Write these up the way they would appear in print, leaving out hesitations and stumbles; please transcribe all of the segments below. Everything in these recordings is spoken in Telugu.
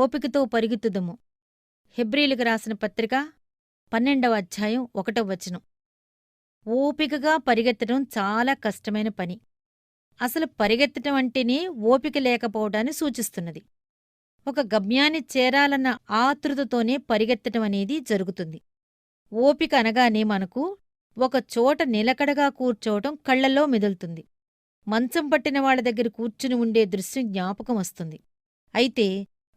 ఓపికతో పరిగెత్తుదము. హెబ్రీయులకు రాసిన పత్రిక 12వ అధ్యాయం 1వ వచనం. ఓపికగా పరిగెత్తడం చాలా కష్టమైన పని. అసలు పరిగెత్తటం అంటేనే ఓపిక లేకపోవడాన్ని సూచిస్తున్నది. ఒక గమ్యాన్ని చేరాలన్న ఆతృతతోనే పరిగెత్తటం అనేది జరుగుతుంది. ఓపిక అనగానే మనకు ఒక చోట నిలకడగా కూర్చోవటం కళ్లల్లో మెదులుతుంది. మంచం పట్టిన వాళ్ల దగ్గర కూర్చుని ఉండే దృశ్యం జ్ఞాపకం వస్తుంది. అయితే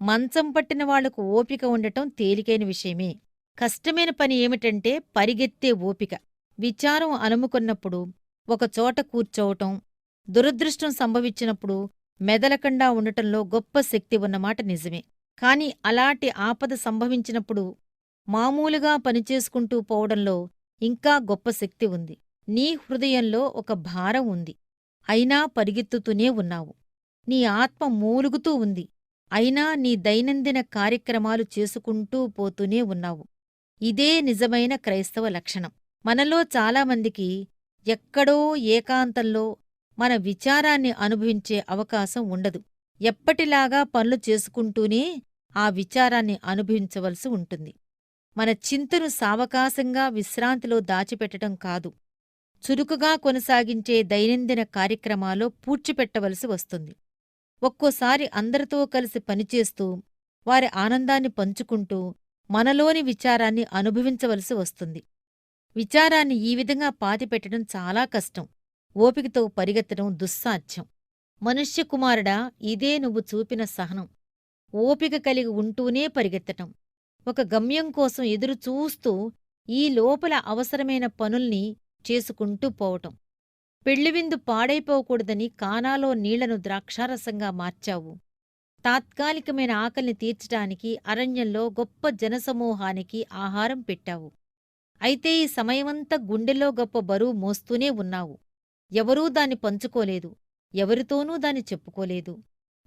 మంచం పట్టిన వాళ్లకు ఓపిక ఉండటం తేలికైన విషయమే. కష్టమైన పని ఏమిటంటే పరిగెత్తే ఓపిక. విచారం అలుముకున్నప్పుడు ఒకచోట కూర్చోవటం, దురదృష్టం సంభవించినప్పుడు మెదలకుండా ఉండటంలో గొప్ప శక్తి ఉన్నమాట నిజమే. కాని అలాంటి ఆపద సంభవించినప్పుడు మామూలుగా పనిచేసుకుంటూ పోవడంలో ఇంకా గొప్ప శక్తి ఉంది. నీ హృదయంలో ఒక భారం ఉంది, అయినా పరిగెత్తుతూనే ఉన్నావు. నీ ఆత్మ మూలుగుతూ ఉంది, అయినా నీ దైనందిన కార్యక్రమాలు చేసుకుంటూ పోతూనే ఉన్నావు. ఇదే నిజమైన క్రైస్తవ లక్షణం. మనలో చాలామందికి ఎక్కడో ఏకాంతంలో మన విచారాన్ని అనుభవించే అవకాశం ఉండదు. ఎప్పటిలాగా పనులు చేసుకుంటూనే ఆ విచారాన్ని అనుభవించవలసి ఉంటుంది. మన చింతను సావకాశంగా విశ్రాంతిలో దాచిపెట్టడం కాదు, చురుకుగా కొనసాగించే దైనందిన కార్యక్రమాల్లో పూడ్చిపెట్టవలసి వస్తుంది. ఒక్కోసారి అందరితో కలిసి పనిచేస్తూ వారి ఆనందాన్ని పంచుకుంటూ మనలోని విచారాన్ని అనుభవించవలసి వస్తుంది. విచారాన్ని ఈ విధంగా పాతిపెట్టడం చాలా కష్టం. ఓపికతో పరిగెత్తడం దుస్సాధ్యం. మనుష్యకుమారుడా, ఇదే నువ్వు చూపిన సహనం. ఓపిక కలిగి ఉంటూనే పరిగెత్తటం, ఒక గమ్యం కోసం ఎదురుచూస్తూ ఈ లోపల అవసరమైన పనుల్ని చేసుకుంటూ పోవటం. పెళ్లివిందు పాడైపోకూడదని కానాలో నీళ్లను ద్రాక్షారసంగా మార్చావు. తాత్కాలికమైన ఆకలిని తీర్చటానికి అరణ్యంలో గొప్ప జనసమూహానికి ఆహారం పెట్టావు. అయితే ఈ సమయమంతా గుండెలో గొప్ప బరువు మోస్తూనే ఉన్నావు. ఎవరూ దాన్ని పంచుకోలేదు, ఎవరితోనూ దాన్ని చెప్పుకోలేదు.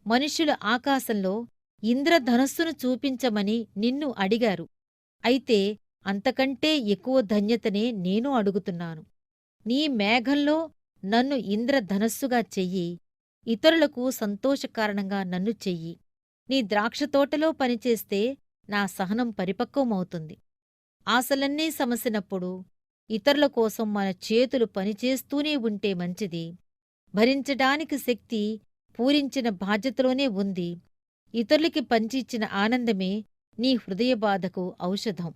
మనుష్యులు ఆకాశంలో ఇంద్రధనస్సును చూపించమని నిన్ను అడిగారు. అయితే అంతకంటే ఎక్కువ ధన్యతనే నేను అడుగుతున్నాను. నీ మేఘంలో నన్ను ఇంద్రధనస్సుగా చెయ్యి, ఇతరులకు సంతోషకారణంగా నన్ను చెయ్యి. నీ ద్రాక్షతోటలో పనిచేస్తే నా సహనం పరిపక్వమవుతుంది. ఆశలన్నీ సమసినప్పుడు ఇతరుల కోసం మన చేతులు పనిచేస్తూనే ఉంటే మంచిది. భరించడానికి శక్తి పూరించిన బాధ్యతలోనే ఉంది. ఇతరులకి పంచిచ్చిన ఆనందమే నీ హృదయబాధకు ఔషధం.